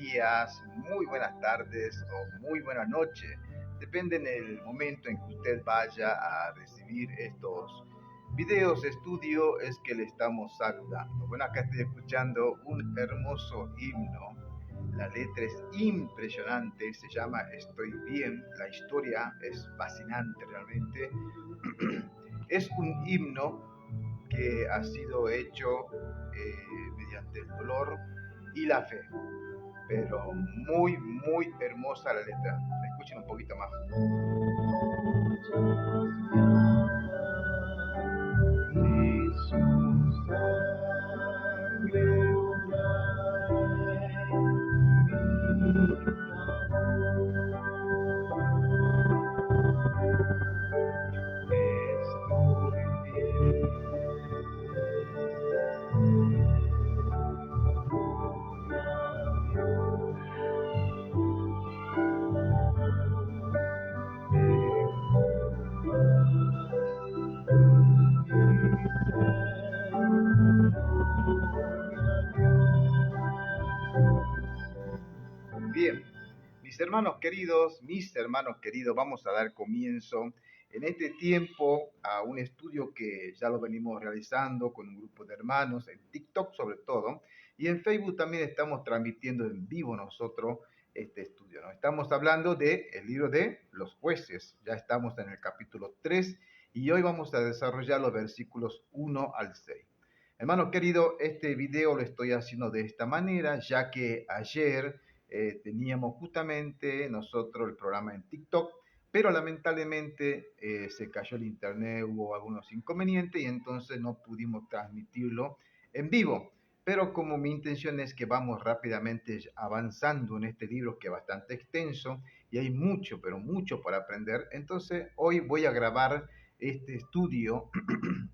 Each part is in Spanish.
días, muy buenas tardes o muy buena noche. Depende en el momento en que usted vaya a recibir estos videos estudio, es que le estamos saludando. Bueno, acá estoy escuchando un hermoso himno. La letra es impresionante, se llama Estoy bien. La historia es fascinante realmente. Es un himno que ha sido hecho mediante el dolor y la fe, pero muy, muy hermosa la letra. Escuchen un poquito más. Bien, mis hermanos queridos, vamos a dar comienzo en este tiempo a un estudio que ya lo venimos realizando con un grupo de hermanos, en TikTok sobre todo, y en Facebook también estamos transmitiendo en vivo nosotros este estudio, ¿no? Estamos hablando del libro de los jueces, ya estamos en el capítulo 3 y hoy vamos a desarrollar los versículos 1 al 6. Hermano querido, este video lo estoy haciendo de esta manera, ya que ayer teníamos justamente nosotros el programa en TikTok, pero lamentablemente se cayó el internet, hubo algunos inconvenientes y entonces no pudimos transmitirlo en vivo. Pero como mi intención es que vamos rápidamente avanzando en este libro que es bastante extenso y hay mucho, pero mucho para aprender, entonces hoy voy a grabar este estudio,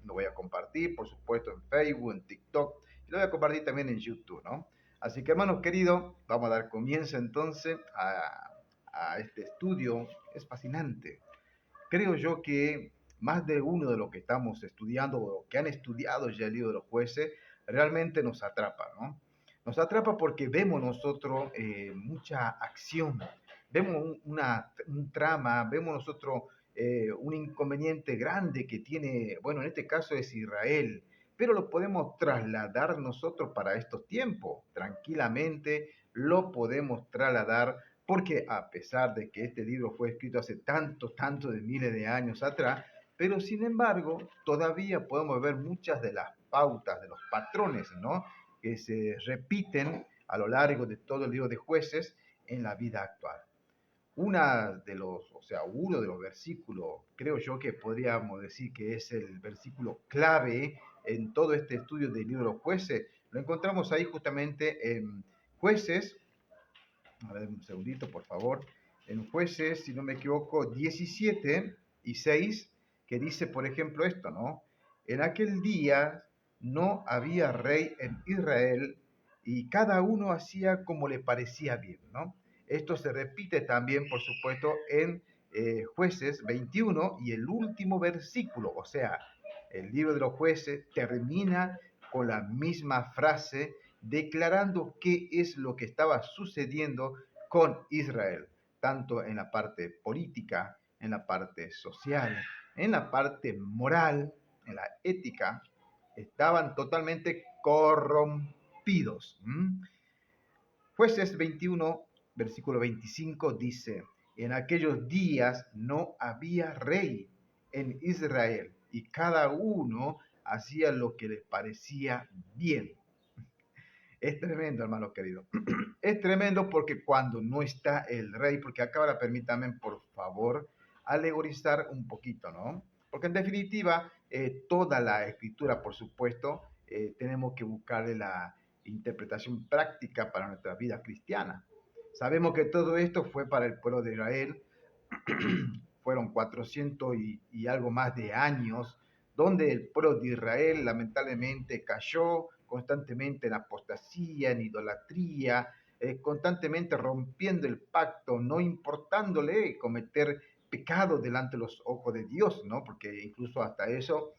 lo voy a compartir, por supuesto, en Facebook, en TikTok, y lo voy a compartir también en YouTube, ¿no? Así que hermanos queridos, vamos a dar comienzo entonces a este estudio. Es fascinante. Creo yo que más de uno de los que estamos estudiando o que han estudiado ya el libro de los jueces realmente nos atrapa, ¿no? Nos atrapa porque vemos nosotros mucha acción, vemos un trama, vemos nosotros un inconveniente grande que tiene, bueno, en este caso es Israel, pero lo podemos trasladar nosotros para estos tiempos, tranquilamente lo podemos trasladar porque a pesar de que este libro fue escrito hace tanto de miles de años atrás, pero sin embargo todavía podemos ver muchas de las pautas, de los patrones, ¿no? Que se repiten a lo largo de todo el libro de jueces en la vida actual. Uno de los versículos, creo yo que podríamos decir que es el versículo clave en todo este estudio del libro de los jueces, lo encontramos ahí justamente en Jueces, a ver un segundito por favor, en Jueces, si no me equivoco, 17 y 6, que dice, por ejemplo, esto, ¿no? En aquel día no había rey en Israel y cada uno hacía como le parecía bien, ¿no? Esto se repite también, por supuesto, en Jueces 21 y el último versículo, o sea, el libro de los jueces termina con la misma frase declarando qué es lo que estaba sucediendo con Israel, tanto en la parte política, en la parte social, en la parte moral, en la ética, estaban totalmente corrompidos. Jueces 21, versículo 25 dice, en aquellos días no había rey en Israel y cada uno hacía lo que les parecía bien. Es tremendo, hermano querido. Es tremendo porque cuando no está el rey, porque acá ahora permítanme, por favor, alegorizar un poquito, ¿no? Porque en definitiva, toda la escritura, por supuesto, tenemos que buscarle la interpretación práctica para nuestra vida cristiana. Sabemos que todo esto fue para el pueblo de Israel, fueron 400 y algo más de años, donde el pueblo de Israel lamentablemente cayó constantemente en apostasía, en idolatría, constantemente rompiendo el pacto, no importándole cometer pecado delante de los ojos de Dios, ¿no? Porque incluso hasta eso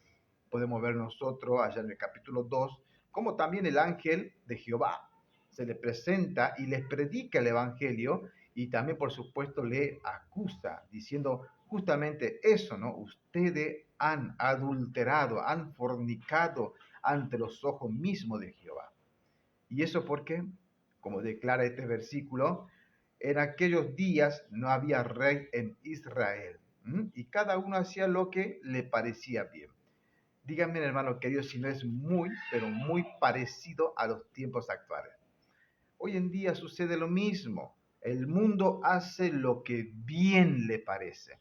podemos ver nosotros allá en el capítulo 2, como también el ángel de Jehová. se le presenta y les predica el Evangelio y también, por supuesto, le acusa, diciendo justamente eso, ¿no? Ustedes han adulterado, han fornicado ante los ojos mismos de Jehová. ¿Y eso por qué? Como declara este versículo, en aquellos días no había rey en Israel, y cada uno hacía lo que le parecía bien. Díganme, hermano querido, si no es muy, pero muy parecido a los tiempos actuales. Hoy en día sucede lo mismo. El mundo hace lo que bien le parece.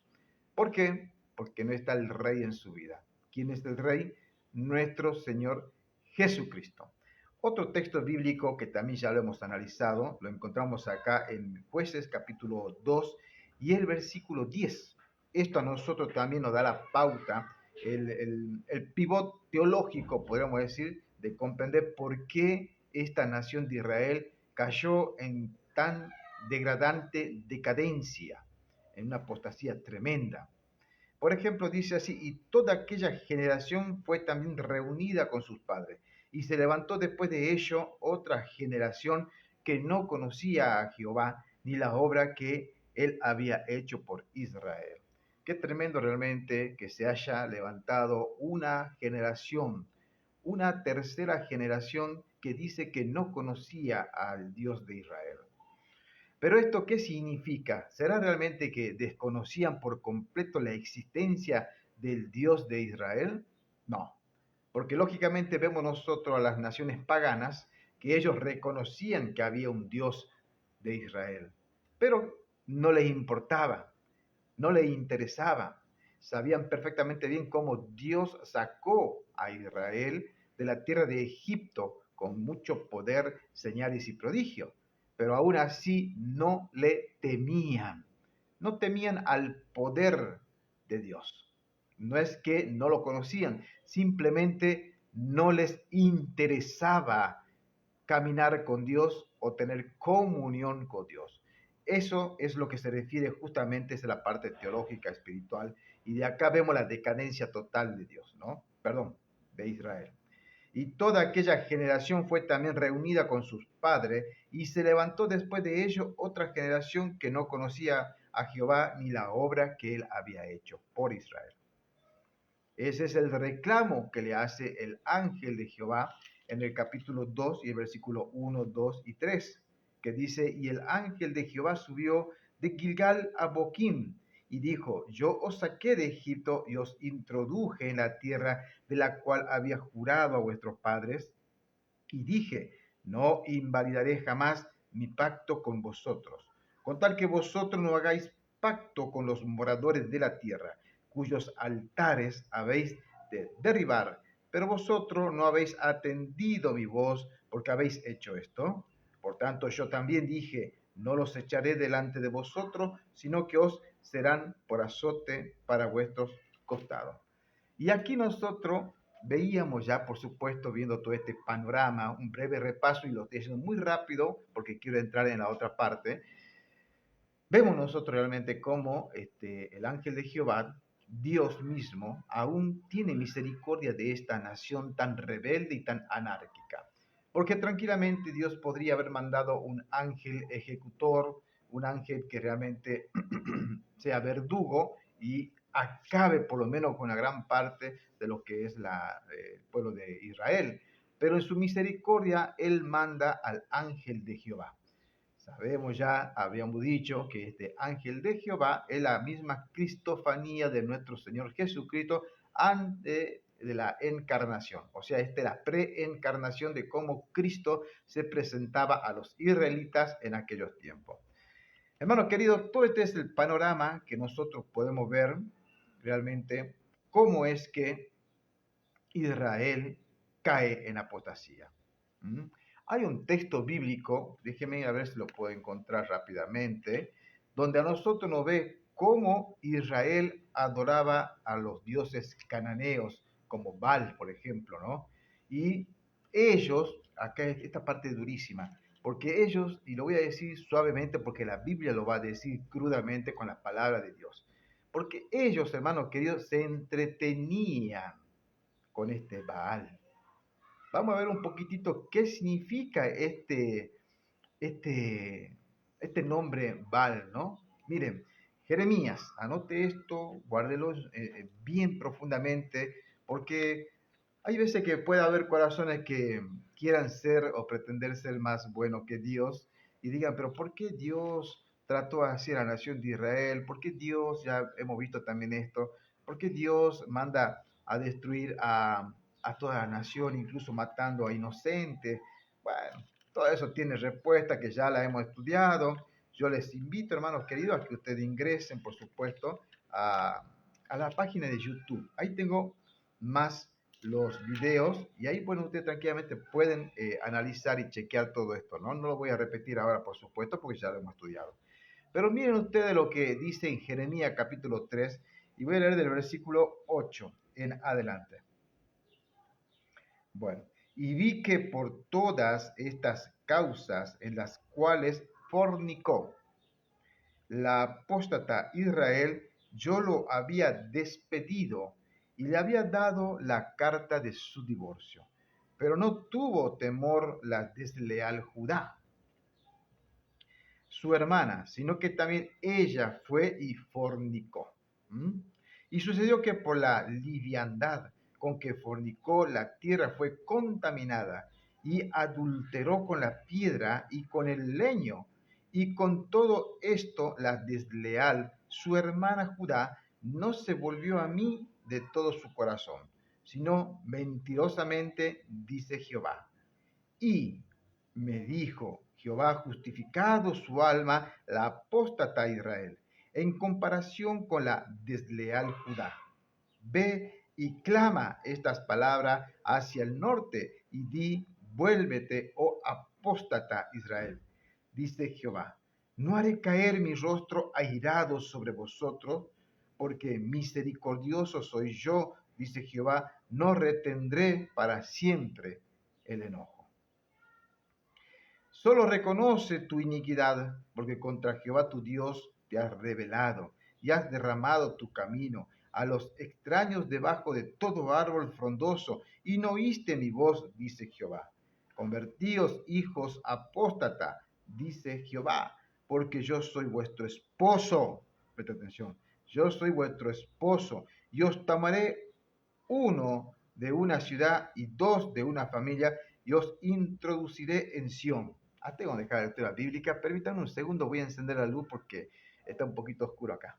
¿Por qué? Porque no está el rey en su vida. ¿Quién es el rey? Nuestro Señor Jesucristo. Otro texto bíblico que también ya lo hemos analizado, lo encontramos acá en Jueces capítulo 2 y el versículo 10. Esto a nosotros también nos da la pauta, el pivot teológico, podríamos decir, de comprender por qué esta nación de Israel cayó en tan degradante decadencia, en una apostasía tremenda. Por ejemplo, dice así, y toda aquella generación fue también reunida con sus padres, y se levantó después de ello otra generación que no conocía a Jehová, ni la obra que él había hecho por Israel. Qué tremendo realmente que se haya levantado una generación, una tercera generación que dice que no conocía al Dios de Israel. Pero esto, ¿qué significa? ¿Será realmente que desconocían por completo la existencia del Dios de Israel? No, porque lógicamente vemos nosotros a las naciones paganas que ellos reconocían que había un Dios de Israel, pero no les importaba, no les interesaba. Sabían perfectamente bien cómo Dios sacó a Israel de la tierra de Egipto con mucho poder, señales y prodigios, pero aún así no le temían. No temían al poder de Dios. No es que no lo conocían, simplemente no les interesaba caminar con Dios o tener comunión con Dios. Eso es lo que se refiere justamente, es la parte teológica, espiritual, y de acá vemos la decadencia total de Dios, ¿no? Perdón, de Israel. Y toda aquella generación fue también reunida con sus padres, y se levantó después de ello otra generación que no conocía a Jehová ni la obra que él había hecho por Israel. Ese es el reclamo que le hace el ángel de Jehová en el capítulo 2 y el versículo 1, 2 y 3, que dice, y el ángel de Jehová subió de Gilgal a Boquim y dijo, yo os saqué de Egipto y os introduje en la tierra de la cual había jurado a vuestros padres, y dije, no invalidaré jamás mi pacto con vosotros, con tal que vosotros no hagáis pacto con los moradores de la tierra, cuyos altares habéis de derribar, pero vosotros no habéis atendido mi voz porque habéis hecho esto. Por tanto, yo también dije, no los echaré delante de vosotros, sino que os serán por azote para vuestros costados. Y aquí nosotros veíamos ya, por supuesto, viendo todo este panorama, un breve repaso y lo estoy haciendo muy rápido porque quiero entrar en la otra parte. Vemos nosotros realmente cómo el ángel de Jehová, Dios mismo, aún tiene misericordia de esta nación tan rebelde y tan anárquica. Porque tranquilamente Dios podría haber mandado un ángel ejecutor, un ángel que realmente sea verdugo y acabe por lo menos con una gran parte de lo que es el pueblo de Israel. Pero en su misericordia Él manda al ángel de Jehová. Sabemos ya, habíamos dicho que este ángel de Jehová es la misma cristofanía de nuestro Señor Jesucristo antes de la encarnación. O sea, esta es la preencarnación de cómo Cristo se presentaba a los israelitas en aquellos tiempos. Hermanos queridos, todo este es el panorama que nosotros podemos ver realmente cómo es que Israel cae en apostasía. ¿Mm? Hay un texto bíblico, déjeme a ver si lo puedo encontrar rápidamente, donde a nosotros nos ve cómo Israel adoraba a los dioses cananeos, como Baal, por ejemplo, ¿no? Y ellos, acá esta parte es durísima, porque ellos, y lo voy a decir suavemente porque la Biblia lo va a decir crudamente con la palabra de Dios, porque ellos, hermanos queridos, se entretenían con este Baal. Vamos a ver un poquitito qué significa este, este nombre Baal, ¿no? Miren, Jeremías, anote esto, guárdelo bien profundamente, porque hay veces que puede haber corazones que quieran ser o pretender ser más buenos que Dios y digan, pero ¿por qué Dios trató así a la nación de Israel? ¿Por qué Dios, ya hemos visto también esto, por qué Dios manda a destruir a toda la nación, incluso matando a inocentes? Bueno, todo eso tiene respuesta que ya la hemos estudiado. Yo les invito, hermanos queridos, a que ustedes ingresen, por supuesto, a la página de YouTube. Ahí tengo más los videos y ahí, bueno, ustedes tranquilamente pueden analizar y chequear todo esto, ¿no? No lo voy a repetir ahora, por supuesto, porque ya lo hemos estudiado. Pero miren ustedes lo que dice en Jeremías capítulo 3 y voy a leer del versículo 8 en adelante. Bueno, y vi que por todas estas causas en las cuales fornicó la apóstata Israel, yo lo había despedido y le había dado la carta de su divorcio. Pero no tuvo temor la desleal Judá, su hermana, sino que también ella fue y fornicó. ¿Mm? Y sucedió que por la liviandad con que fornicó, la tierra fue contaminada y adulteró con la piedra y con el leño. Y con todo esto, la desleal, su hermana Judá, no se volvió a mí de todo su corazón, sino mentirosamente, dice Jehová. Y me dijo Jehová, justificado su alma, la apóstata Israel, en comparación con la desleal Judá. Ve y clama estas palabras hacia el norte y di, vuélvete, oh apóstata Israel. Dice Jehová, no haré caer mi rostro airado sobre vosotros, porque misericordioso soy yo, dice Jehová, no retendré para siempre el enojo. Solo reconoce tu iniquidad, porque contra Jehová tu Dios te has rebelado y has derramado tu camino a los extraños debajo de todo árbol frondoso, y no oíste mi voz, dice Jehová. Convertíos, hijos apóstata, dice Jehová, porque yo soy vuestro esposo. Presta atención, yo soy vuestro esposo, y os tomaré uno de una ciudad y dos de una familia, y os introduciré en Sión. Tengo que dejar la lectura bíblica. Permítanme un segundo, voy a encender la luz porque está un poquito oscuro acá.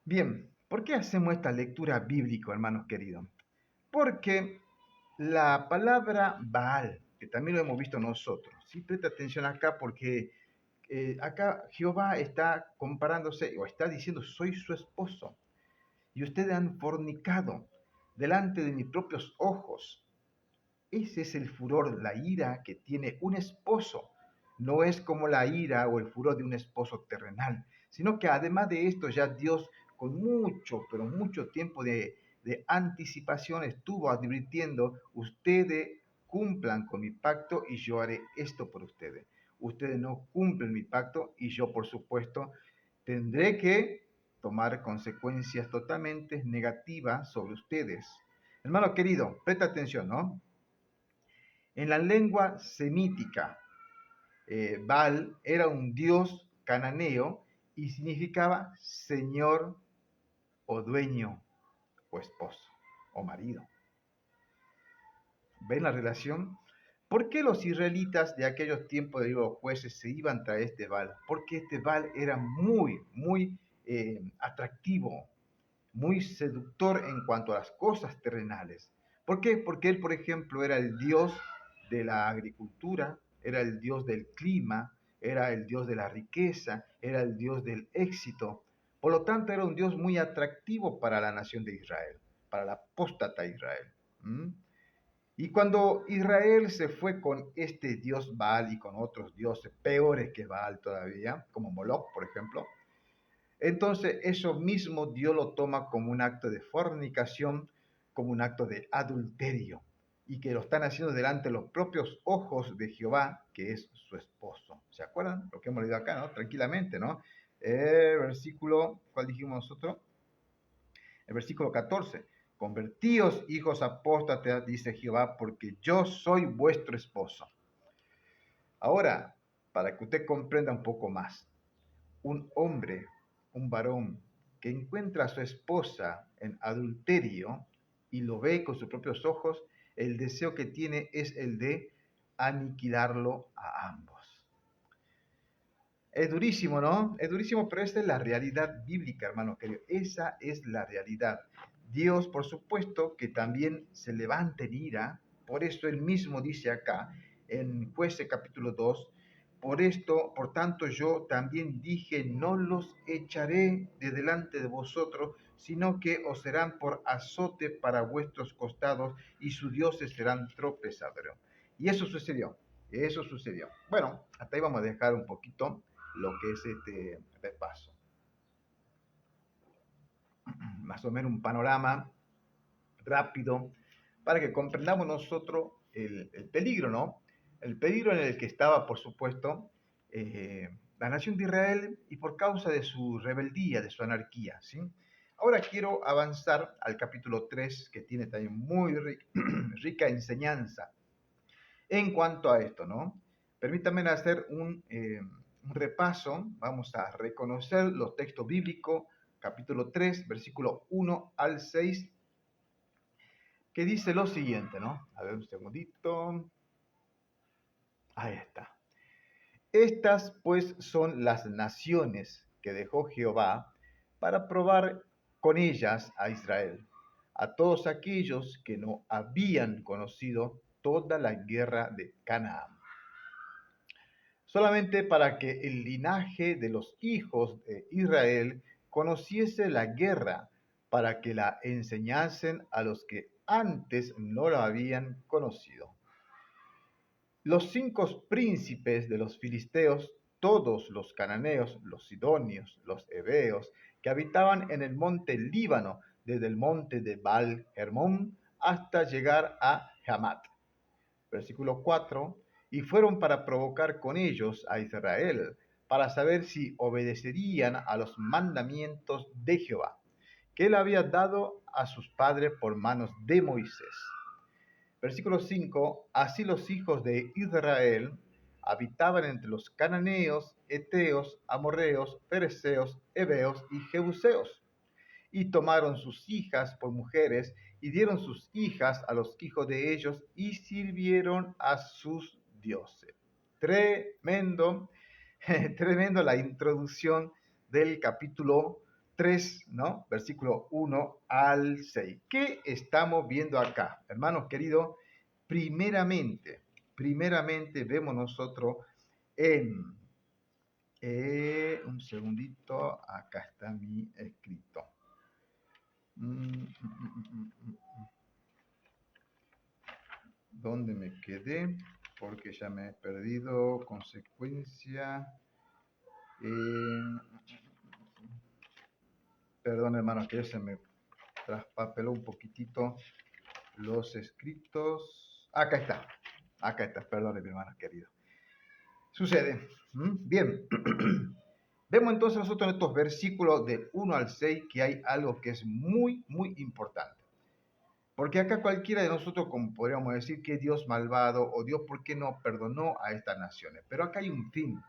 Bien, ¿por qué hacemos esta lectura bíblica, hermanos queridos? Porque la palabra Baal, que también lo hemos visto nosotros, ¿sí? Presta atención acá porque acá Jehová está comparándose o está diciendo, soy su esposo y ustedes han fornicado delante de mis propios ojos. Ese es el furor, la ira que tiene un esposo. No es como la ira o el furor de un esposo terrenal, sino que además de esto ya Dios con mucho, pero mucho tiempo de anticipación estuvo advirtiendo, ustedes cumplan con mi pacto y yo haré esto por ustedes. Ustedes no cumplen mi pacto y yo, por supuesto, tendré que tomar consecuencias totalmente negativas sobre ustedes. Hermano querido, presta atención, ¿no? En la lengua semítica, Baal era un dios cananeo y significaba señor o dueño o esposo o marido. ¿Ven la relación? ¿Por qué los israelitas de aquellos tiempos de los jueces se iban tras este Baal? Porque este Baal era muy atractivo, muy seductor en cuanto a las cosas terrenales. ¿Por qué? Porque él, por ejemplo, era el dios de la agricultura, era el dios del clima, era el dios de la riqueza, era el dios del éxito. Por lo tanto, era un dios muy atractivo para la nación de Israel, para la apóstata Israel. ¿Mm? Y cuando Israel se fue con este dios Baal y con otros dioses peores que Baal todavía, como Moloch, por ejemplo, entonces eso mismo Dios lo toma como un acto de fornicación, como un acto de adulterio, y que lo están haciendo delante de los propios ojos de Jehová, que es su esposo. ¿Se acuerdan? Lo que hemos leído acá, ¿no? Tranquilamente, ¿no? Versículo, ¿cuál dijimos nosotros? El versículo 14, convertíos, hijos apóstatas, dice Jehová, porque yo soy vuestro esposo. Ahora, para que usted comprenda un poco más, un hombre, un varón, que encuentra a su esposa en adulterio y lo ve con sus propios ojos, el deseo que tiene es el de aniquilarlo a ambos. Es durísimo, ¿no? Es durísimo, pero esa es la realidad bíblica, hermano querido. Esa es la realidad. Dios, por supuesto, que también se levanta en ira. Por eso él mismo dice acá, en Jueces capítulo 2, por esto, por tanto, yo también dije, no los echaré de delante de vosotros, sino que os serán por azote para vuestros costados, y sus dioses serán tropezadero. Y eso sucedió. Eso sucedió. Bueno, hasta ahí vamos a dejar un poquito lo que es este repaso. Más o menos un panorama rápido para que comprendamos nosotros el peligro, ¿no? El peligro en el que estaba, por supuesto, la nación de Israel y por causa de su rebeldía, de su anarquía, ¿sí? Ahora quiero avanzar al capítulo 3, que tiene también muy rica enseñanza en cuanto a esto, ¿no? Permítanme hacer un repaso. Vamos a reconocer los textos bíblicos, capítulo 3, versículo 1 al 6, que dice lo siguiente, ¿no? A ver un segundito. Ahí está. Estas pues son las naciones que dejó Jehová para probar con ellas a Israel, a todos aquellos que no habían conocido toda la guerra de Canaán, solamente para que el linaje de los hijos de Israel conociese la guerra, para que la enseñasen a los que antes no la habían conocido. Los 5 príncipes de los filisteos, todos los cananeos, los sidonios, los heveos, que habitaban en el monte Líbano, desde el monte de Baal Hermón hasta llegar a Hamat. Versículo 4, y fueron para provocar con ellos a Israel, para saber si obedecerían a los mandamientos de Jehová, que él había dado a sus padres por manos de Moisés. Versículo 5, así los hijos de Israel habitaban entre los cananeos, eteos, amorreos, fereceos, heveos y jebuseos, y tomaron sus hijas por mujeres y dieron sus hijas a los hijos de ellos y sirvieron a sus dioses. Tremendo, tremendo la introducción del capítulo 3, ¿no? Versículo 1 al 6. ¿Qué estamos viendo acá? Hermanos queridos, primeramente vemos nosotros en... un segundito, acá está mi escrito. ¿Dónde me quedé? Porque ya me he perdido. Consecuencia. Perdón, hermanos, que se me traspapeló un poquitito los escritos. Acá está. Acá está. Perdón, mi hermano querido. Sucede. Bien. Vemos entonces nosotros en estos versículos del 1 al 6 que hay algo que es muy, muy importante. Porque acá cualquiera de nosotros, como podríamos decir, que Dios malvado o Dios, ¿por qué no perdonó a estas naciones? Pero acá hay un fin,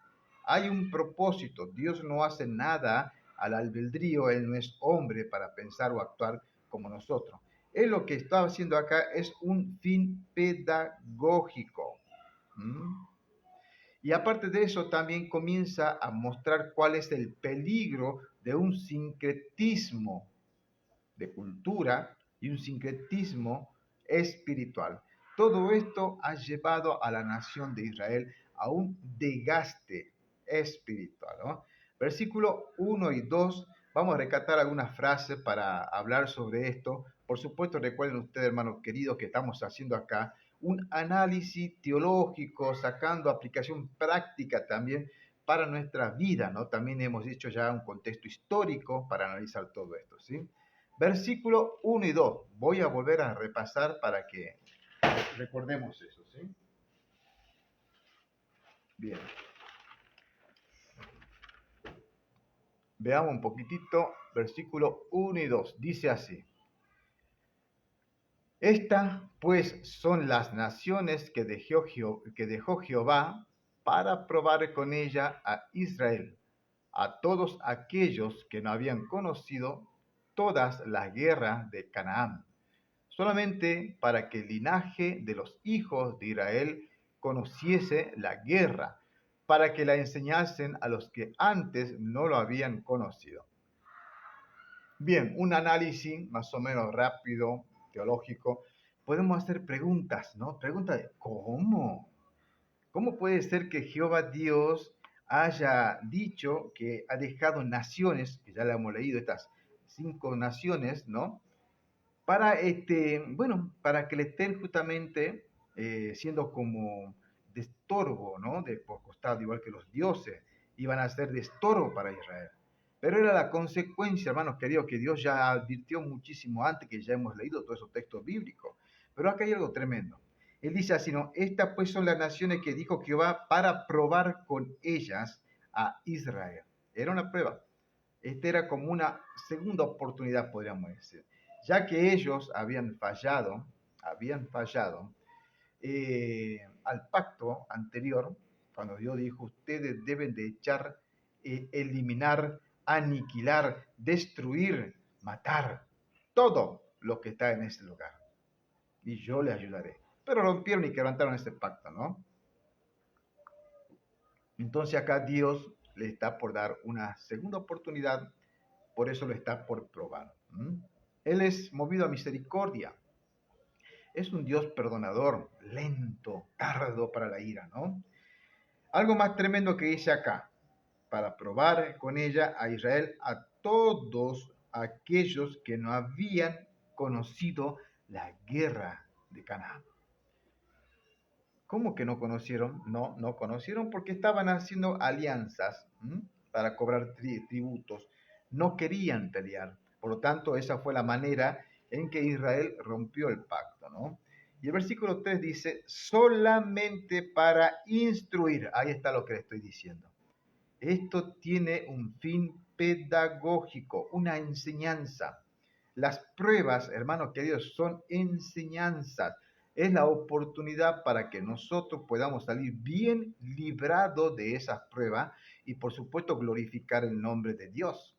hay un propósito. Dios no hace nada al albedrío, Él no es hombre para pensar o actuar como nosotros. Él lo que está haciendo acá es un fin pedagógico. Y aparte de eso, también comienza a mostrar cuál es el peligro de un sincretismo de cultura y un sincretismo espiritual. Todo esto ha llevado a la nación de Israel a un desgaste espiritual, ¿no? Versículo 1 y 2, vamos a rescatar algunas frases para hablar sobre esto. Por supuesto, recuerden ustedes, hermanos queridos, que estamos haciendo acá un análisis teológico, sacando aplicación práctica también para nuestra vida, ¿no? También hemos hecho ya un contexto histórico para analizar todo esto, ¿sí? Versículo 1 y 2. Voy a volver a repasar para que recordemos eso, ¿sí? Bien. Veamos un poquitito, versículo 1 y 2. Dice así. Estas pues son las naciones que dejó Jehová para probar con ella a Israel, a todos aquellos que no habían conocido todas las guerras de Canaán, solamente para que el linaje de los hijos de Israel conociese la guerra, para que la enseñasen a los que antes no lo habían conocido. Bien, un análisis más o menos rápido, teológico. Podemos hacer preguntas, ¿no? Preguntas de ¿cómo? ¿Cómo puede ser que Jehová Dios haya dicho que ha dejado naciones, que ya le hemos leído estas 5 naciones, ¿no? Para bueno, para que le estén justamente siendo como de estorbo, ¿no? De por costado, igual que los dioses iban a ser de estorbo para Israel. Pero era la consecuencia, hermanos queridos, que Dios ya advirtió muchísimo antes, que ya hemos leído todos esos textos bíblicos. Pero acá hay algo tremendo. Él dice así, ¿no? Estas pues son las naciones que dijo Jehová para probar con ellas a Israel. Era una prueba. Esta era como una segunda oportunidad, podríamos decir. Ya que ellos habían fallado al pacto anterior, cuando Dios dijo, ustedes deben de echar, eliminar, aniquilar, destruir, matar todo lo que está en ese lugar. Y yo les ayudaré. Pero rompieron y quebrantaron ese pacto, ¿no? Entonces acá Dios le está por dar una segunda oportunidad, por eso lo está por probar. Él es movido a misericordia. Es un Dios perdonador, lento, tardo para la ira, ¿no? Algo más tremendo que dice acá, para probar con ella a Israel a todos aquellos que no habían conocido la guerra de Canaán. ¿Cómo que no conocieron? No, no conocieron porque estaban haciendo alianzas para cobrar tributos. No querían pelear. Por lo tanto, esa fue la manera en que Israel rompió el pacto, ¿no? Y el versículo 3 dice, solamente para instruir. Ahí está lo que le estoy diciendo. Esto tiene un fin pedagógico, una enseñanza. Las pruebas, hermanos queridos, son enseñanzas. Es la oportunidad para que nosotros podamos salir bien librados de esas pruebas y por supuesto glorificar el nombre de Dios.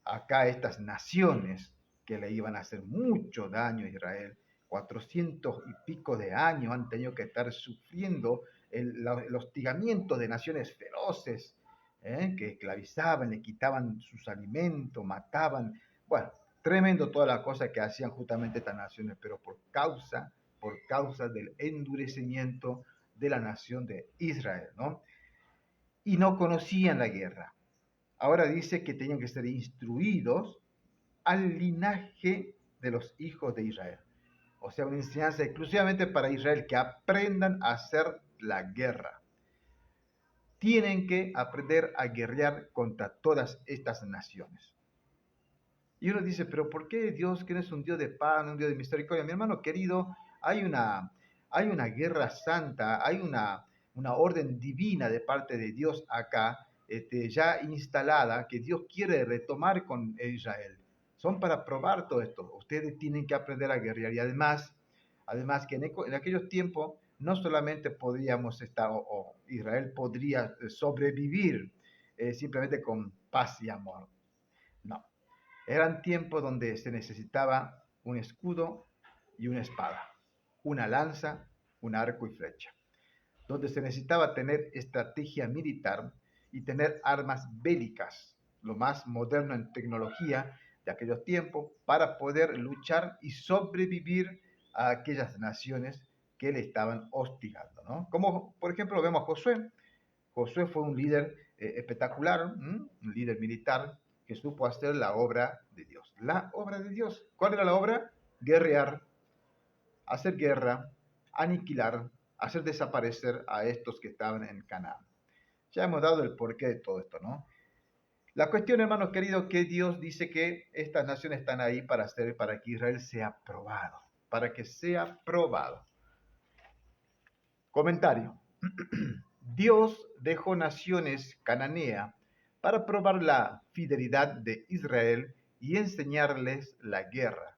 Acá estas naciones que le iban a hacer mucho daño a Israel, 400 y pico de años han tenido que estar sufriendo el hostigamiento de naciones feroces, que esclavizaban, le quitaban sus alimentos, mataban. Bueno, tremendo todas las cosas que hacían justamente estas naciones, pero por causa del endurecimiento de la nación de Israel, ¿no? Y no conocían la guerra. Ahora dice que tenían que ser instruidos al linaje de los hijos de Israel. O sea, una enseñanza exclusivamente para Israel, que aprendan a hacer la guerra. Tienen que aprender a guerrear contra todas estas naciones. Y uno dice, pero ¿por qué Dios, que no es un Dios de paz, un Dios de misericordia? Mi hermano querido, hay una guerra santa, hay una orden divina de parte de Dios acá, ya instalada, que Dios quiere retomar con Israel. Son para probar todo esto. Ustedes tienen que aprender a guerrear. Y además que en aquellos tiempos no solamente podríamos estar, o Israel podría sobrevivir simplemente con paz y amor. No. Eran tiempos donde se necesitaba un escudo y una espada, una lanza, un arco y flecha, donde se necesitaba tener estrategia militar y tener armas bélicas, lo más moderno en tecnología de aquellos tiempos, para poder luchar y sobrevivir a aquellas naciones que le estaban hostigando, ¿no? Como por ejemplo vemos a Josué. Josué fue un líder espectacular, un líder militar que supo hacer la obra de Dios. La obra de Dios. ¿Cuál era la obra? Guerrear, hacer guerra, aniquilar, hacer desaparecer a estos que estaban en Canaán. Ya hemos dado el porqué de todo esto, ¿no? La cuestión, hermanos queridos, que Dios dice que estas naciones están ahí para que Israel sea probado, para que sea probado. Comentario. Dios dejó naciones cananeas para probar la fidelidad de Israel y enseñarles la guerra.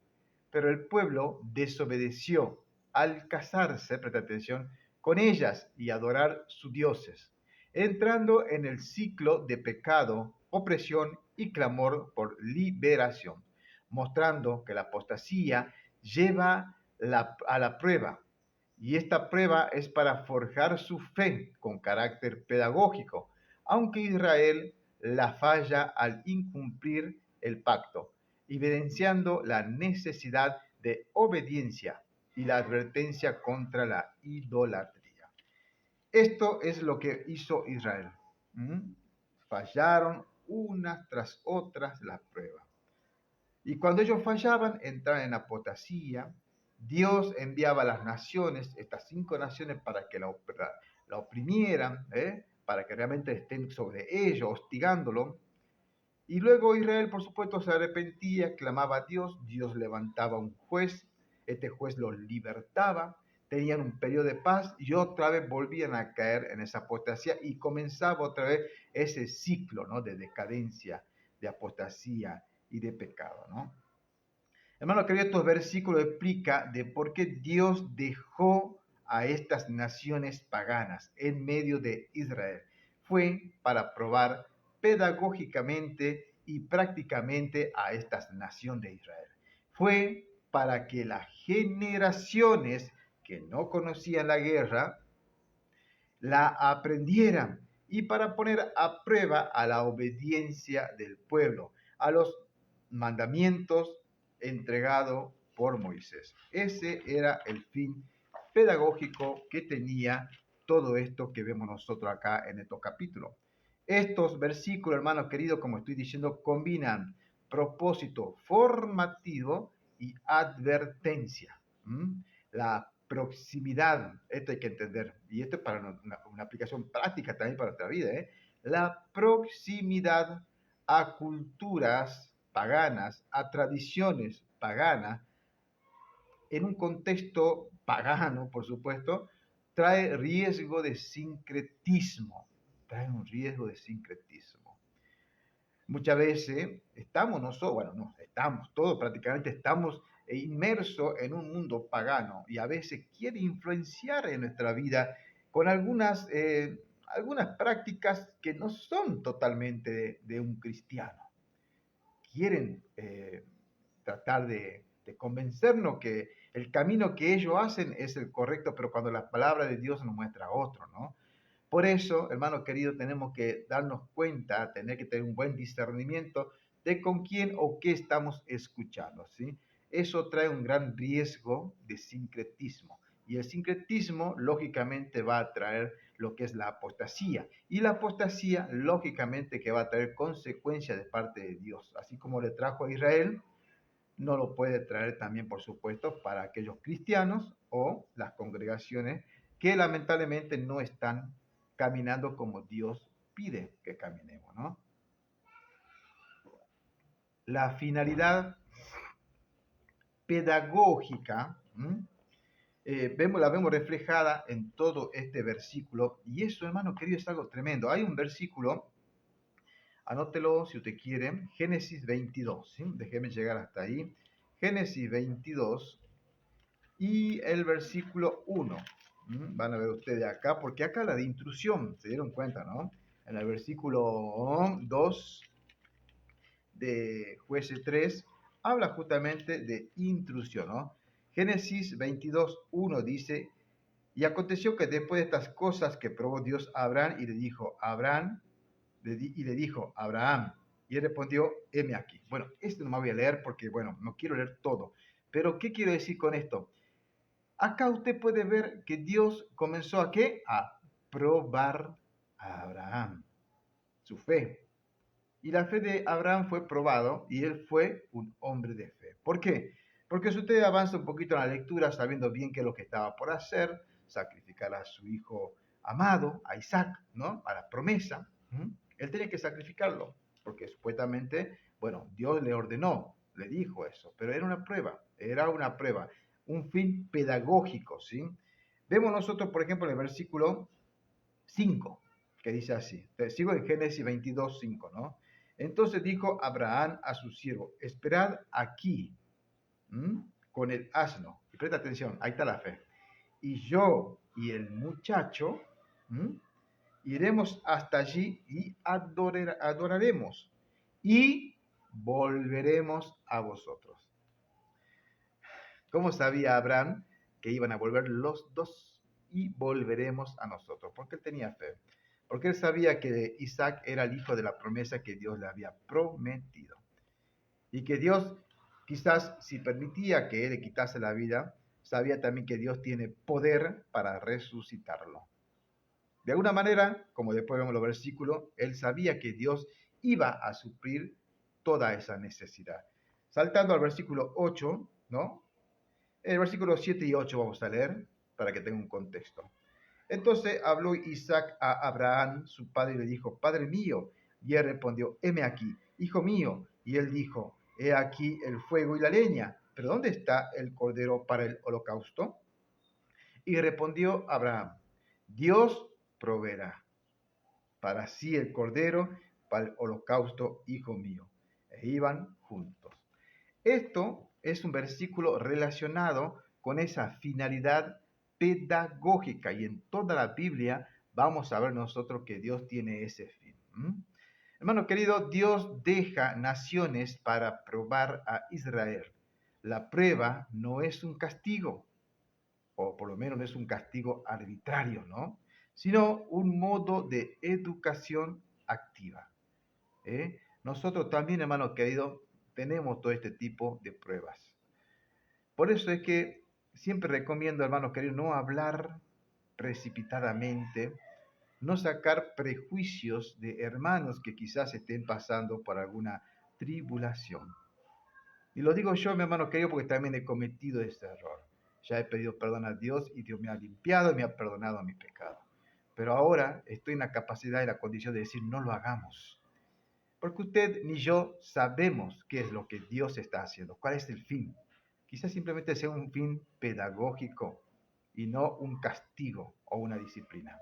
Pero el pueblo desobedeció al casarse, presta atención, con ellas y adorar sus dioses, entrando en el ciclo de pecado, opresión y clamor por liberación, mostrando que la apostasía lleva a la prueba. Y esta prueba es para forjar su fe con carácter pedagógico, aunque Israel la falla al incumplir el pacto, evidenciando la necesidad de obediencia y la advertencia contra la idolatría. Esto es lo que hizo Israel. ¿Mm? Fallaron unas tras otras las pruebas. Y cuando ellos fallaban, entraban en apostasía. Dios enviaba a las naciones, estas 5 naciones, para que la oprimieran, para que realmente estén sobre ellos, hostigándolo. Y luego Israel, por supuesto, se arrepentía, clamaba a Dios, Dios levantaba un juez, este juez los libertaba, tenían un periodo de paz y otra vez volvían a caer en esa apostasía y comenzaba otra vez ese ciclo, ¿no?, de decadencia, de apostasía y de pecado, ¿no? Hermano querido, estos versículos explican de por qué Dios dejó a estas naciones paganas en medio de Israel. Fue para probar pedagógicamente y prácticamente a estas naciones de Israel. Fue para que las generaciones que no conocían la guerra la aprendieran y para poner a prueba a la obediencia del pueblo, a los mandamientos entregados por Moisés. Ese era el fin pedagógico que tenía todo esto que vemos nosotros acá en estos capítulos. Estos versículos, hermanos queridos, como estoy diciendo, combinan propósito formativo y advertencia. La proximidad, esto hay que entender, y esto es para una aplicación práctica también para nuestra vida, la proximidad a culturas paganas, a tradiciones paganas, en un contexto pagano, por supuesto, trae riesgo de sincretismo, trae un riesgo de sincretismo. Muchas veces estamos nosotros, bueno, no, estamos, todos prácticamente estamos inmersos en un mundo pagano y a veces quiere influenciar en nuestra vida con algunas prácticas que no son totalmente de un cristiano. Quieren tratar de convencernos que el camino que ellos hacen es el correcto, pero cuando la palabra de Dios nos muestra otro, ¿no? Por eso, hermanos queridos, tenemos que darnos cuenta, tener que tener un buen discernimiento de con quién o qué estamos escuchando, ¿sí? Eso trae un gran riesgo de sincretismo. Y el sincretismo, lógicamente, va a traer lo que es la apostasía. Y la apostasía, lógicamente, que va a traer consecuencias de parte de Dios. Así como le trajo a Israel, no lo puede traer también, por supuesto, para aquellos cristianos o las congregaciones que lamentablemente no están caminando como Dios pide que caminemos, ¿no? La finalidad pedagógica, la vemos reflejada en todo este versículo, y eso, hermano querido, es algo tremendo. Hay un versículo, anótelo si usted quiere, Génesis 22, ¿sí? Déjeme llegar hasta ahí. Génesis 22 y el versículo 1. Van a ver ustedes acá, porque acá la de intrusión, se dieron cuenta, ¿no? En el versículo 2 de Jueces 3, habla justamente de intrusión, ¿no? Génesis 22, 1 dice, y aconteció que después de estas cosas que probó Dios a Abraham y le dijo, Abraham, y le dijo, Abraham, y él respondió, heme aquí. Bueno, esto no me voy a leer porque, bueno, no quiero leer todo, pero ¿qué quiero decir con esto? Acá usted puede ver que Dios comenzó a ¿qué? A probar a Abraham, su fe. Y la fe de Abraham fue probado y él fue un hombre de fe. ¿Por qué? Porque si usted avanza un poquito en la lectura sabiendo bien qué es lo que estaba por hacer, sacrificar a su hijo amado, a Isaac, ¿no? A la promesa, él tenía que sacrificarlo, porque supuestamente, bueno, Dios le ordenó, le dijo eso, pero era una prueba, un fin pedagógico, ¿sí? Vemos nosotros, por ejemplo, en el versículo 5. que dice así. Sigo en Génesis 22:5, ¿no? Entonces dijo Abraham a su siervo, esperad aquí, ¿m? Con el asno. Y presta atención, ahí está la fe. Y yo y el muchacho, ¿m? Iremos hasta allí y adoraremos. Y volveremos a vosotros. ¿Cómo sabía Abraham que iban a volver los dos y volveremos a nosotros? Porque él tenía fe. Porque él sabía que Isaac era el hijo de la promesa que Dios le había prometido. Y que Dios, quizás si permitía que él le quitase la vida, sabía también que Dios tiene poder para resucitarlo. De alguna manera, como después vemos los versículos, él sabía que Dios iba a suplir toda esa necesidad. Saltando al versículo 8, ¿no? El versículo 7 y 8 vamos a leer para que tenga un contexto. Entonces habló Isaac a Abraham, su padre, y le dijo, Padre mío. Y él respondió, heme aquí, hijo mío. Y él dijo, he aquí el fuego y la leña, pero ¿dónde está el cordero para el holocausto? Y respondió Abraham, Dios proveerá para sí el cordero, para el holocausto, hijo mío. E iban juntos. Esto es un versículo relacionado con esa finalidad pedagógica y en toda la Biblia vamos a ver nosotros que Dios tiene ese fin. Hermano querido, Dios deja naciones para probar a Israel. La prueba no es un castigo, o por lo menos no es un castigo arbitrario, ¿no? Sino un modo de educación activa. Nosotros también, hermano querido, tenemos todo este tipo de pruebas. Por eso es que siempre recomiendo, hermano querido, no hablar precipitadamente, no sacar prejuicios de hermanos que quizás estén pasando por alguna tribulación. Y lo digo yo, mi hermano querido, porque también he cometido este error. Ya he pedido perdón a Dios y Dios me ha limpiado y me ha perdonado mi pecado. Pero ahora estoy en la capacidad y la condición de decir, no lo hagamos. Porque usted ni yo sabemos qué es lo que Dios está haciendo, cuál es el fin. Quizás simplemente sea un fin pedagógico y no un castigo o una disciplina.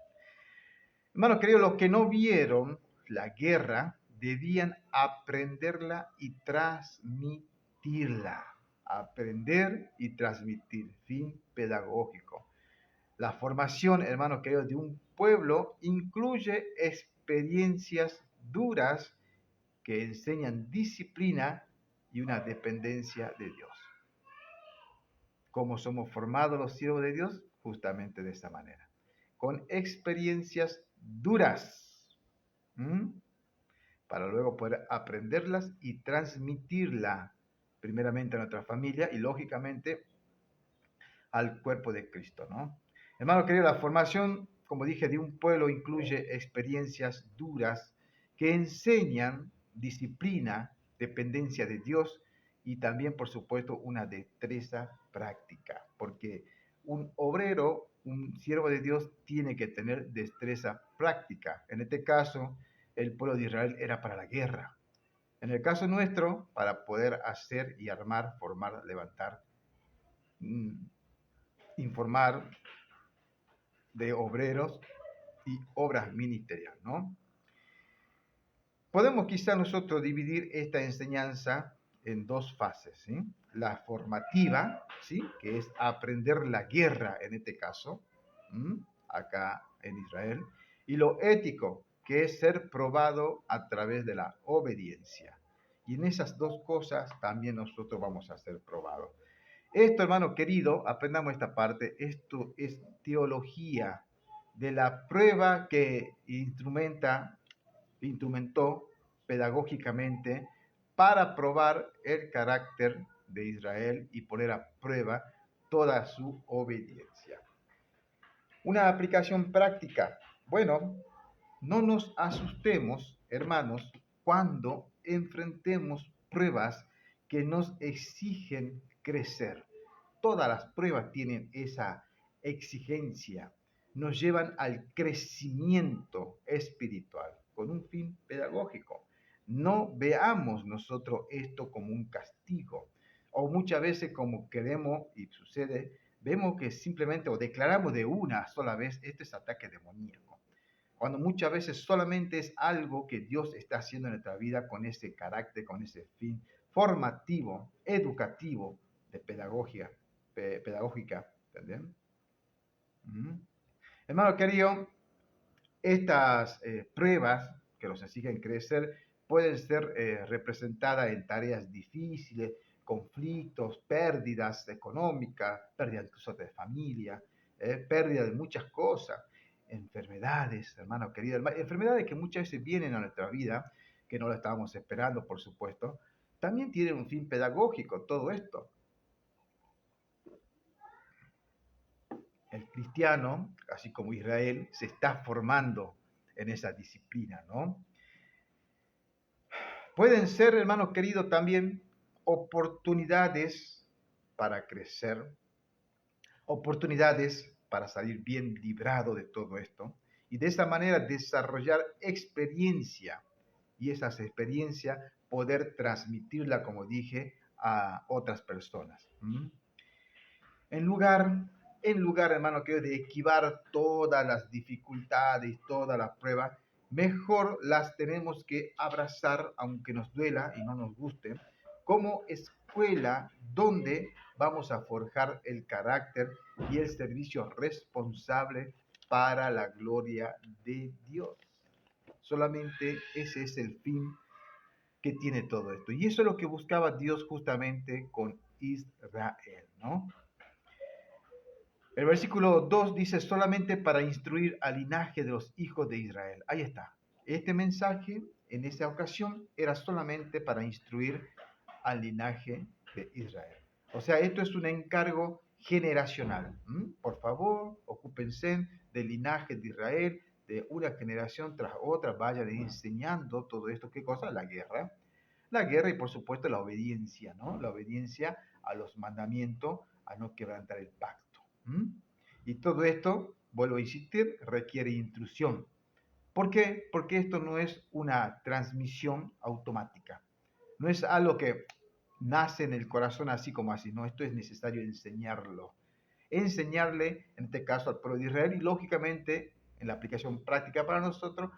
Hermanos queridos, los que no vieron la guerra debían aprenderla y transmitirla. Aprender y transmitir, fin pedagógico. La formación, hermanos queridos, de un pueblo incluye experiencias duras que enseñan disciplina y una dependencia de Dios. ¿Cómo somos formados los siervos de Dios? Justamente de esa manera, con experiencias duras, para luego poder aprenderlas y transmitirla primeramente a nuestra familia y lógicamente al cuerpo de Cristo, ¿no? Hermano querido, la formación, como dije, de un pueblo incluye experiencias duras que enseñan disciplina, dependencia de Dios y también, por supuesto, una destreza práctica, porque un obrero, un siervo de Dios, tiene que tener destreza práctica. En este caso, el pueblo de Israel era para la guerra. En el caso nuestro, para poder hacer y armar, formar, levantar, informar de obreros y obras ministeriales, ¿no? Podemos quizá nosotros dividir esta enseñanza en dos fases, ¿sí? La formativa, ¿sí? Que es aprender la guerra en este caso, acá en Israel, y lo ético, que es ser probado a través de la obediencia. Y en esas dos cosas también nosotros vamos a ser probados. Esto, hermano querido, aprendamos esta parte, esto es teología de la prueba que instrumentó pedagógicamente para probar el carácter de Israel y poner a prueba toda su obediencia. Una aplicación práctica. Bueno, no nos asustemos, hermanos, cuando enfrentemos pruebas que nos exigen crecer. Todas las pruebas tienen esa exigencia, nos llevan al crecimiento espiritual con un fin pedagógico. No veamos nosotros esto como un castigo o muchas veces como queremos y sucede, vemos que simplemente o declaramos de una sola vez este es ataque demoníaco. cuando muchas veces solamente es algo que Dios está haciendo en nuestra vida con ese carácter, con ese fin formativo, educativo, de pedagógica, ¿entendés? Ujú. Hermano querido, estas pruebas que los exigen crecer pueden ser representadas en tareas difíciles, conflictos, pérdidas económicas, pérdidas incluso de familia, pérdida de muchas cosas, enfermedades, hermano querido, enfermedades que muchas veces vienen a nuestra vida, que no lo estábamos esperando, por supuesto, también tienen un fin pedagógico todo esto. El cristiano, así como Israel, se está formando en esa disciplina, ¿no? Pueden ser, hermanos queridos, también oportunidades para crecer, oportunidades para salir bien librado de todo esto y de esa manera desarrollar experiencia y esas experiencias poder transmitirla, como dije, a otras personas. ¿Mm? En lugar, en lugar, hermano querido, de esquivar todas las dificultades y todas las pruebas, mejor las tenemos que abrazar, aunque nos duela y no nos guste, como escuela donde vamos a forjar el carácter y el servicio responsable para la gloria de Dios. Solamente ese es el fin que tiene todo esto. Y eso es lo que buscaba Dios justamente con Israel, ¿no? El versículo 2 dice solamente para instruir al linaje de los hijos de Israel. Ahí está. Este mensaje en esa ocasión era solamente para instruir al linaje de Israel. O sea, esto es un encargo generacional. Por favor, ocúpense del linaje de Israel, de una generación tras otra, vayan enseñando todo esto. ¿Qué cosa? La guerra. La guerra y por supuesto la obediencia, ¿no? La obediencia a los mandamientos, a no quebrantar el pacto. Y todo esto, vuelvo a insistir, requiere instrucción. ¿Por qué? Porque esto no es una transmisión automática. No es algo que nace en el corazón así como así. No, esto es necesario enseñarlo. Enseñarle, en este caso, al pueblo de Israel y lógicamente en la aplicación práctica para nosotros,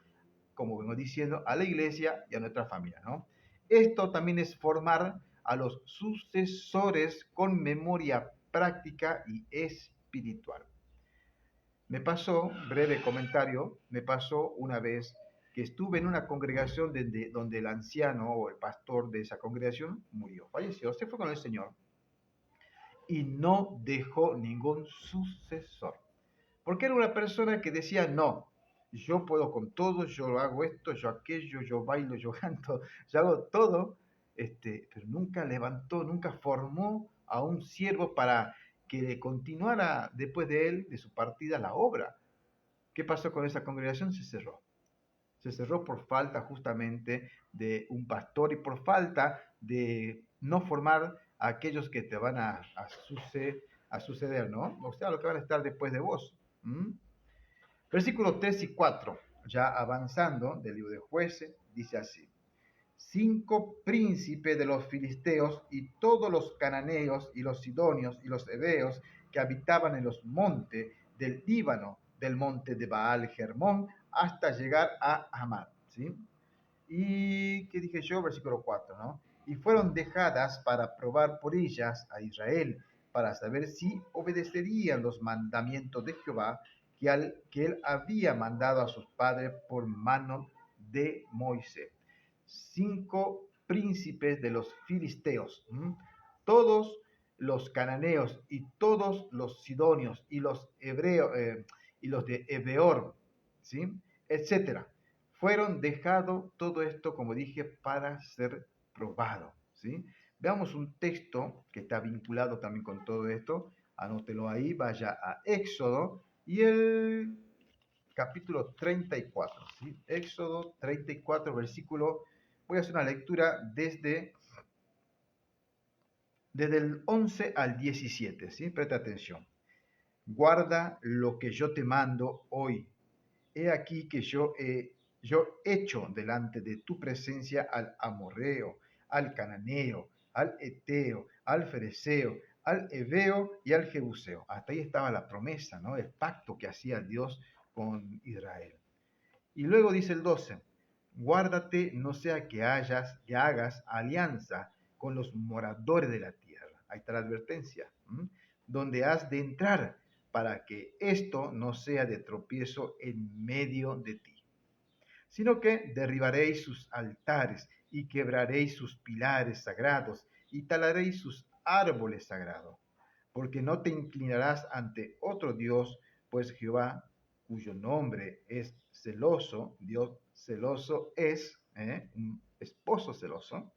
como vengo diciendo, a la iglesia y a nuestra familia, ¿no? Esto también es formar a los sucesores con memoria práctica y espiritual. Me pasó, breve comentario, me pasó una vez que estuve en una congregación donde el anciano o el pastor de esa congregación murió, falleció, se fue con el Señor y no dejó ningún sucesor. Porque era una persona que decía, no, yo puedo con todo, yo hago esto, yo aquello, yo bailo, yo canto, yo hago todo, pero nunca levantó, nunca formó a un siervo para que continuara después de él, de su partida, la obra. ¿Qué pasó con esa congregación? Se cerró. Se cerró por falta justamente de un pastor y por falta de no formar a aquellos que te van a suceder, ¿no? O sea, los que van a estar después de vos. ¿Mm? Versículos 3 y 4, ya avanzando del libro de Jueces, dice así: 5 príncipes de los filisteos y todos los cananeos y los sidonios y los heveos que habitaban en los montes del Líbano, del monte de Baal Hermón, hasta llegar a Hamad. ¿Sí? Y, ¿qué dije yo? Versículo 4, ¿no? Y fueron dejadas para probar por ellas a Israel, para saber si obedecerían los mandamientos de Jehová que él había mandado a sus padres por mano de Moisés. 5 príncipes de los filisteos, todos los cananeos y todos los sidonios y los hebreos y los de Ebeor, ¿sí? Etcétera. Fueron dejado todo esto, como dije, para ser probado, ¿sí? Veamos un texto que está vinculado también con todo esto. Anótelo ahí, vaya a Éxodo y el capítulo 34, ¿sí? Éxodo 34, versículo. Voy a hacer una lectura desde el 11 al 17, ¿sí? Presta atención. Guarda lo que yo te mando hoy. He aquí que yo echo delante de tu presencia al amorreo, al cananeo, al eteo, al fereceo, al heveo y al jebuseo. Hasta ahí estaba la promesa, ¿no? El pacto que hacía Dios con Israel. Y luego dice el 12, guárdate no sea que hagas alianza con los moradores de la tierra. Ahí está la advertencia, donde has de entrar para que esto no sea de tropiezo en medio de ti, sino que derribaréis sus altares y quebraréis sus pilares sagrados y talaréis sus árboles sagrados, porque no te inclinarás ante otro Dios, pues Jehová, cuyo nombre es celoso, Dios celoso es, un esposo celoso,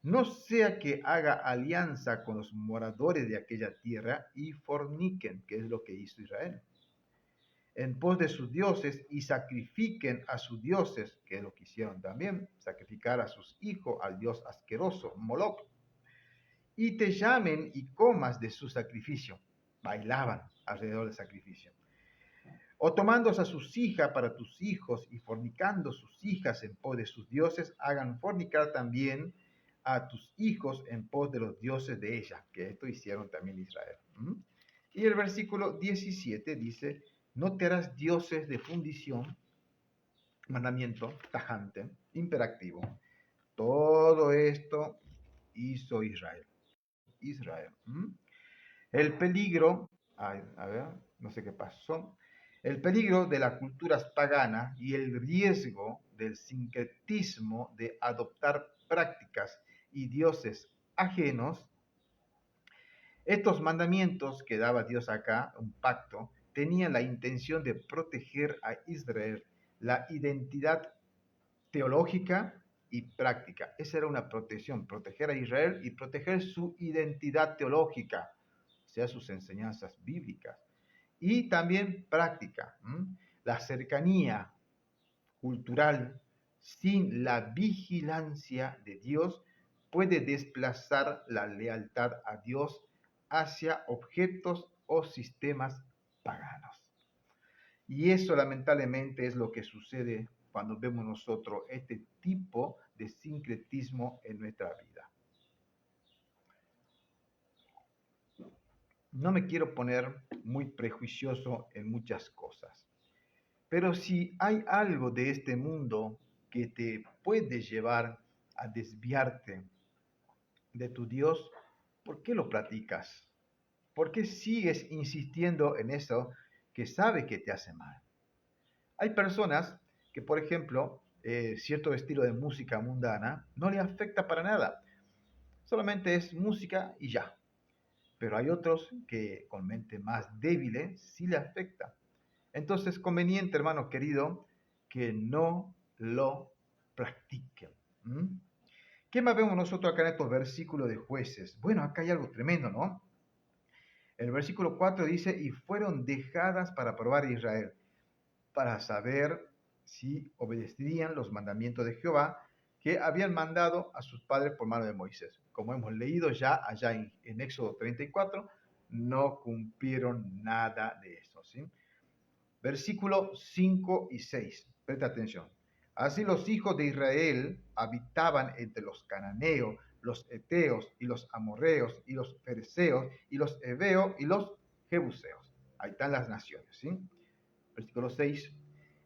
no sea que haga alianza con los moradores de aquella tierra y forniquen, que es lo que hizo Israel, en pos de sus dioses y sacrifiquen a sus dioses, que es lo que hicieron también, sacrificar a sus hijos al dios asqueroso, Moloch, y te llamen y comas de su sacrificio. Bailaban alrededor del sacrificio. O tomándose a sus hijas para tus hijos y fornicando sus hijas en pos de sus dioses, hagan fornicar también a tus hijos en pos de los dioses de ella, que esto hicieron también Israel. Y el versículo 17 dice, no te harás dioses de fundición, mandamiento tajante, imperativo. Todo esto hizo Israel. Israel. El peligro, a ver, no sé qué pasó, el peligro de las culturas paganas y el riesgo del sincretismo de adoptar prácticas y dioses ajenos, estos mandamientos que daba Dios acá, un pacto, tenían la intención de proteger a Israel la identidad teológica y práctica. Esa era una protección, proteger a Israel y proteger su identidad teológica, o sea, sus enseñanzas bíblicas. Y también práctica, la cercanía cultural sin la vigilancia de Dios puede desplazar la lealtad a Dios hacia objetos o sistemas paganos. Y eso lamentablemente es lo que sucede cuando vemos nosotros este tipo de sincretismo en nuestra vida. No me quiero poner muy prejuicioso en muchas cosas, pero si hay algo de este mundo que te puede llevar a desviarte de tu Dios, ¿por qué lo platicas? ¿Por qué sigues insistiendo en eso que sabe que te hace mal? Hay personas que, por ejemplo, cierto estilo de música mundana no le afecta para nada, solamente es música y ya. Pero hay otros que con mente más débil sí le afecta. Entonces es conveniente, hermano querido, que no lo practiquen. ¿Qué más vemos nosotros acá en estos versículos de Jueces? Bueno, acá hay algo tremendo, ¿no? El versículo 4 dice, y fueron dejadas para probar a Israel, para saber si obedecerían los mandamientos de Jehová que habían mandado a sus padres por mano de Moisés. Como hemos leído ya allá en Éxodo 34, no cumplieron nada de eso, ¿sí? Versículos 5 y 6, presta atención. Así los hijos de Israel habitaban entre los cananeos, los eteos y los amorreos y los fereceos y los heveos y los jebuseos. Ahí están las naciones, ¿sí? Versículo 6.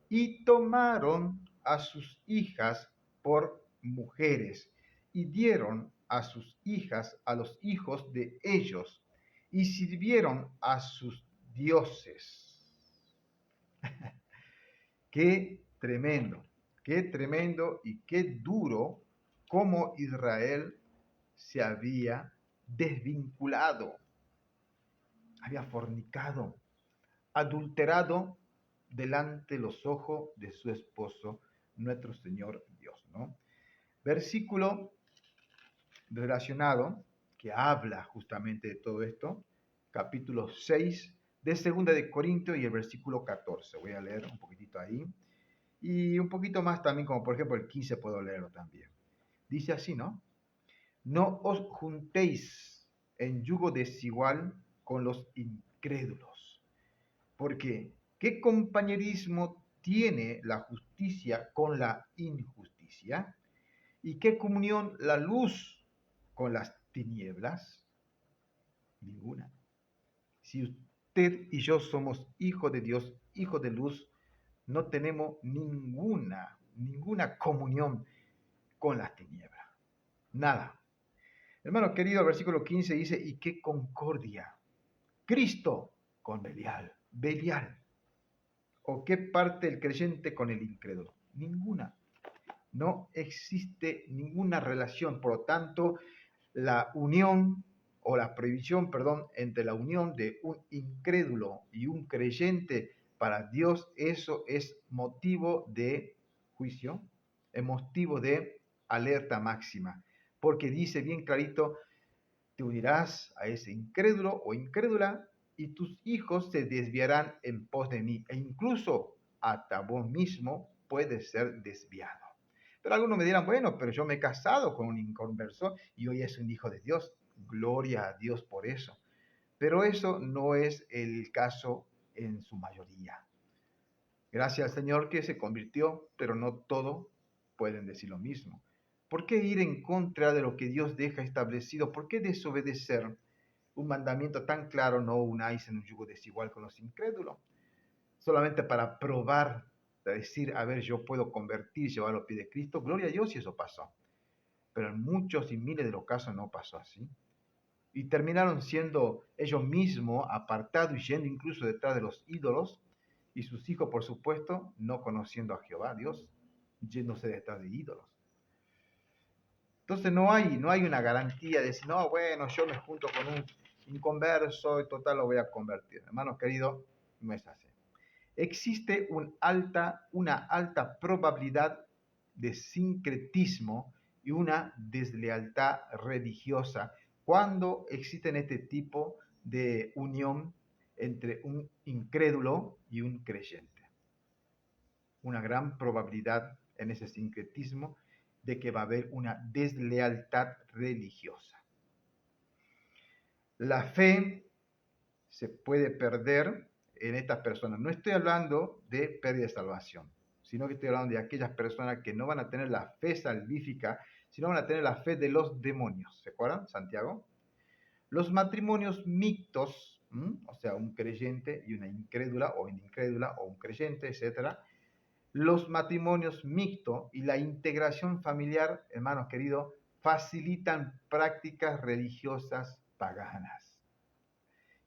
Y tomaron a sus hijas por mujeres y dieron a sus hijas a los hijos de ellos y sirvieron a sus dioses. Qué tremendo y qué duro cómo Israel se había desvinculado, había fornicado, adulterado delante de los ojos de su esposo, nuestro Señor Dios, ¿no? Versículo relacionado que habla justamente de todo esto, capítulo 6 de Segunda de Corintios y el versículo 14. Voy a leer un poquitito ahí. Y un poquito más también, como por ejemplo el 15 puedo leerlo también. Dice así, ¿no? No os juntéis en yugo desigual con los incrédulos, porque ¿qué compañerismo tiene la justicia con la injusticia? ¿Y qué comunión la luz con las tinieblas? Ninguna. Si usted y yo somos hijos de Dios, hijos de luz, no tenemos ninguna comunión con las tinieblas. Nada. Hermano querido, el versículo 15 dice, ¿y qué concordia? Cristo con Belial. Belial. ¿O qué parte el creyente con el incrédulo? Ninguna. No existe ninguna relación. Por lo tanto, la unión o la prohibición, perdón, entre la unión de un incrédulo y un creyente, para Dios eso es motivo de juicio, es motivo de alerta máxima, porque dice bien clarito, te unirás a ese incrédulo o incrédula y tus hijos se desviarán en pos de mí, e incluso hasta vos mismo puedes ser desviado. Pero algunos me dirán, bueno, pero yo me he casado con un inconverso y hoy es un hijo de Dios. Gloria a Dios por eso. Pero eso no es el caso en su mayoría. Gracias al Señor que se convirtió, pero no todos pueden decir lo mismo. ¿Por qué ir en contra de lo que Dios deja establecido? ¿Por qué desobedecer un mandamiento tan claro? No unáis en un yugo desigual con los incrédulos. Solamente para probar, para decir, a ver, yo puedo convertir, llevar los pies de Cristo. Gloria a Dios si eso pasó. Pero en muchos y miles de los casos no pasó así. Y terminaron siendo ellos mismos apartados y yendo incluso detrás de los ídolos, y sus hijos, por supuesto, no conociendo a Jehová, Dios, yéndose detrás de ídolos. Entonces no hay una garantía de decir, no, bueno, yo me junto con un inconverso y total lo voy a convertir. Hermanos queridos, no es así. Existe una alta probabilidad de sincretismo y una deslealtad religiosa cuando existen este tipo de unión entre un incrédulo y un creyente. Una gran probabilidad en ese sincretismo de que va a haber una deslealtad religiosa. La fe se puede perder en estas personas. No estoy hablando de pérdida de salvación, sino que estoy hablando de aquellas personas que no van a tener la fe salvífica, sino van a tener la fe de los demonios. ¿Se acuerdan, Santiago? Los matrimonios mixtos, o sea, un creyente y una incrédula o un creyente, etc. Los matrimonios mixtos y la integración familiar, hermanos queridos, facilitan prácticas religiosas paganas.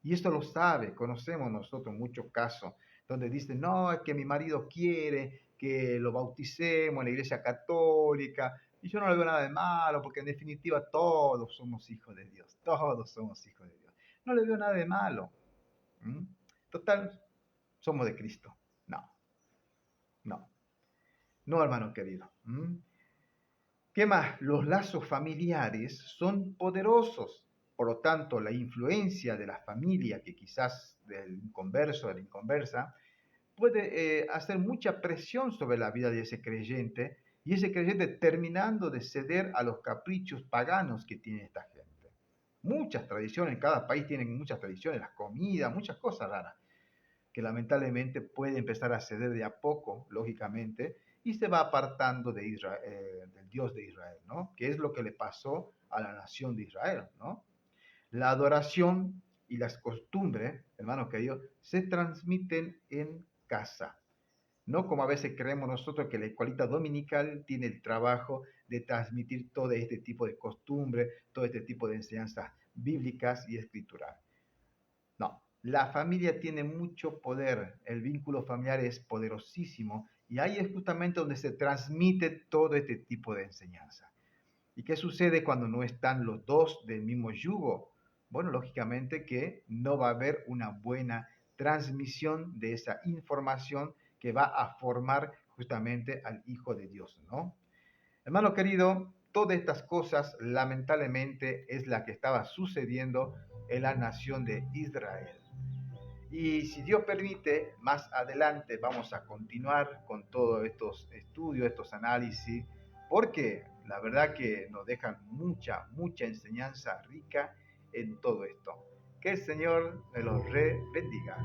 Y esto lo sabe, conocemos nosotros muchos casos donde dicen, no, es que mi marido quiere que lo bauticemos en la iglesia católica, y yo no le veo nada de malo, porque en definitiva todos somos hijos de Dios, todos somos hijos de Dios. No le veo nada de malo. Total, somos de Cristo. No, hermano querido. ¿Qué más? Los lazos familiares son poderosos. Por lo tanto, la influencia de la familia, que quizás del inconverso, de la inconversa, puede hacer mucha presión sobre la vida de ese creyente, y ese creyente terminando de ceder a los caprichos paganos que tiene esta gente. Muchas tradiciones, cada país tiene muchas tradiciones, las comidas, muchas cosas raras, que lamentablemente puede empezar a ceder de a poco, lógicamente, y se va apartando de Israel, del Dios de Israel, ¿no? Que es lo que le pasó a la nación de Israel, ¿no? La adoración y las costumbres, hermanos queridos, se transmiten en casa. No como a veces creemos nosotros que la escuelita dominical tiene el trabajo de transmitir todo este tipo de costumbres, todo este tipo de enseñanzas bíblicas y escriturales. No, la familia tiene mucho poder, el vínculo familiar es poderosísimo y ahí es justamente donde se transmite todo este tipo de enseñanza. ¿Y qué sucede cuando no están los dos del mismo yugo? Bueno, lógicamente que no va a haber una buena transmisión de esa información que va a formar justamente al Hijo de Dios, ¿no? Hermano querido, todas estas cosas lamentablemente es la que estaba sucediendo en la nación de Israel. Y si Dios permite, más adelante vamos a continuar con todos estos estudios, estos análisis, porque la verdad que nos dejan mucha enseñanza rica en todo esto. Que el Señor me los bendiga.